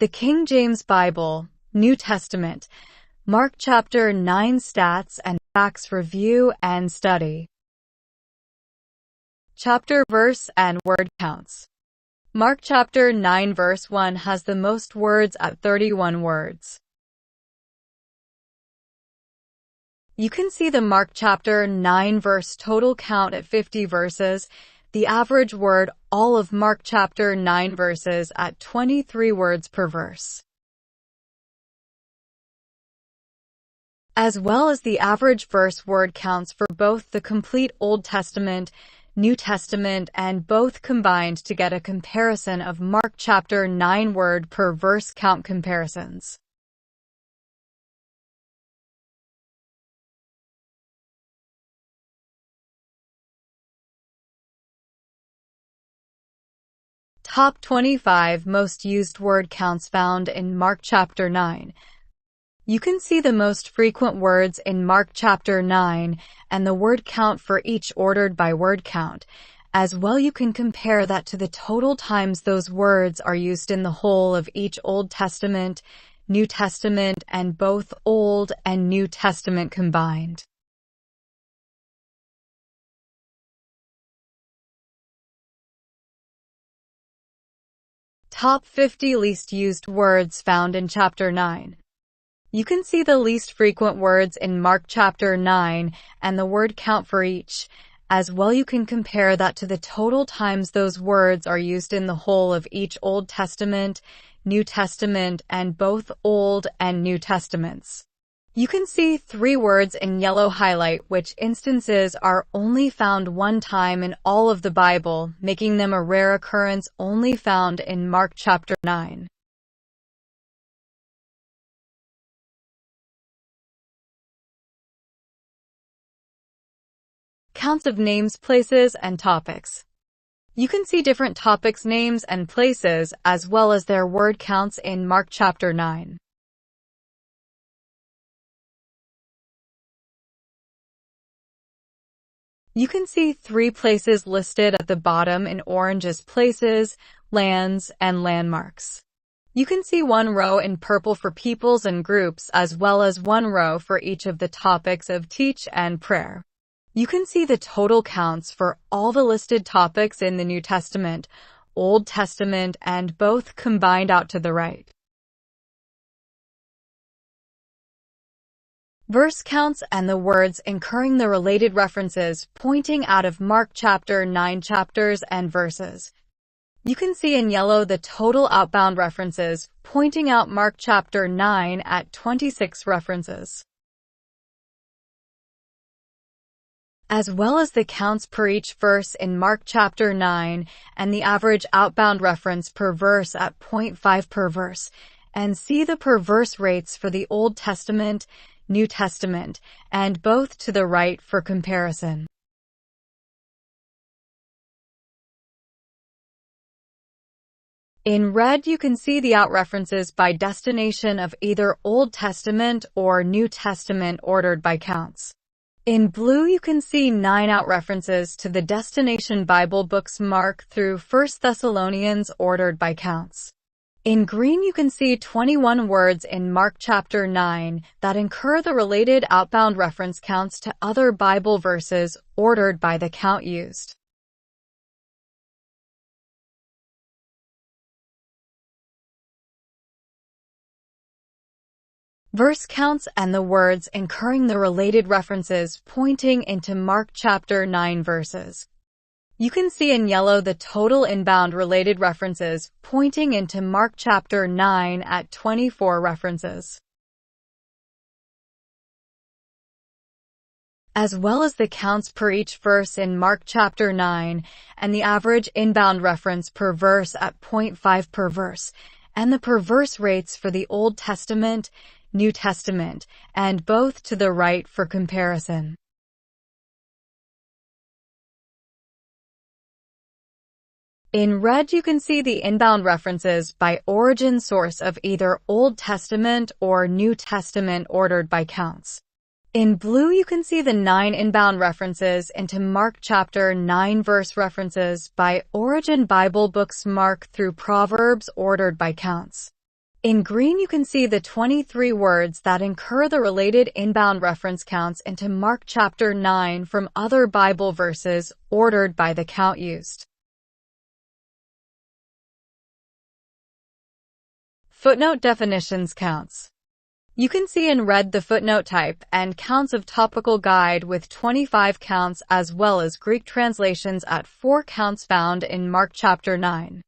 The King James Bible, New Testament, Mark chapter 9 stats and facts review and study. Chapter, verse, and word counts. Mark chapter 9 verse 1 has the most words at 31 words. You can see the Mark chapter 9 verse total count at 50 verses, the average word all of Mark chapter 9 verses at 23 words per verse, as well as the average verse word counts for both the complete Old Testament, New Testament, and both combined to get a comparison of Mark chapter 9 word per verse count comparisons. Top 25 most used word counts found in Mark chapter 9. You can see the most frequent words in Mark chapter 9 and the word count for each ordered by word count. As well, you can compare that to the total times those words are used in the whole of each Old Testament, New Testament, and both Old and New Testament combined. Top 50 least used words found in chapter 9. You can see the least frequent words in Mark chapter 9 and the word count for each. As well, you can compare that to the total times those words are used in the whole of each Old Testament, New Testament, and both Old and New Testaments. You can see 3 words in yellow highlight which instances are only found one time in all of the Bible, making them a rare occurrence only found in Mark chapter 9. Counts of names, places, and topics. You can see different topics, names, and places, as well as their word counts in Mark chapter 9. You can see 3 places listed at the bottom in orange as places, lands, and landmarks. You can see 1 row in purple for peoples and groups, as well as 1 row for each of the topics of teach and prayer. You can see the total counts for all the listed topics in the New Testament, Old Testament, and both combined out to the right. Verse counts and the words incurring the related references pointing out of Mark chapter 9 chapters and verses. You can see in yellow the total outbound references pointing out Mark chapter 9 at 26 references, as well as the counts per each verse in Mark chapter 9 and the average outbound reference per verse at 0.5 per verse, and see the per verse rates for the Old Testament, New Testament, and both to the right for comparison. In red, you can see the out references by destination of either Old Testament or New Testament ordered by counts. In blue, you can see 9 out references to the destination Bible books Mark through 1 Thessalonians ordered by counts. In green, you can see 21 words in Mark chapter 9 that incur the related outbound reference counts to other Bible verses ordered by the count used. Verse counts and the words incurring the related references pointing into Mark chapter 9 verses. You can see in yellow the total inbound related references pointing into Mark chapter 9 at 24 references, as well as the counts per each verse in Mark chapter 9 and the average inbound reference per verse at 0.5 per verse, and the per verse rates for the Old Testament, New Testament, and both to the right for comparison. In red, you can see the inbound references by origin source of either Old Testament or New Testament ordered by counts. In blue, you can see the 9 inbound references into Mark chapter 9 verse references by origin Bible books Mark through Proverbs ordered by counts. In green, you can see the 23 words that incur the related inbound reference counts into Mark chapter 9 from other Bible verses, ordered by the count used. Footnote definitions counts. You can see in red the footnote type and counts of topical guide with 25 counts, as well as Greek translations at 4 counts found in Mark chapter 9.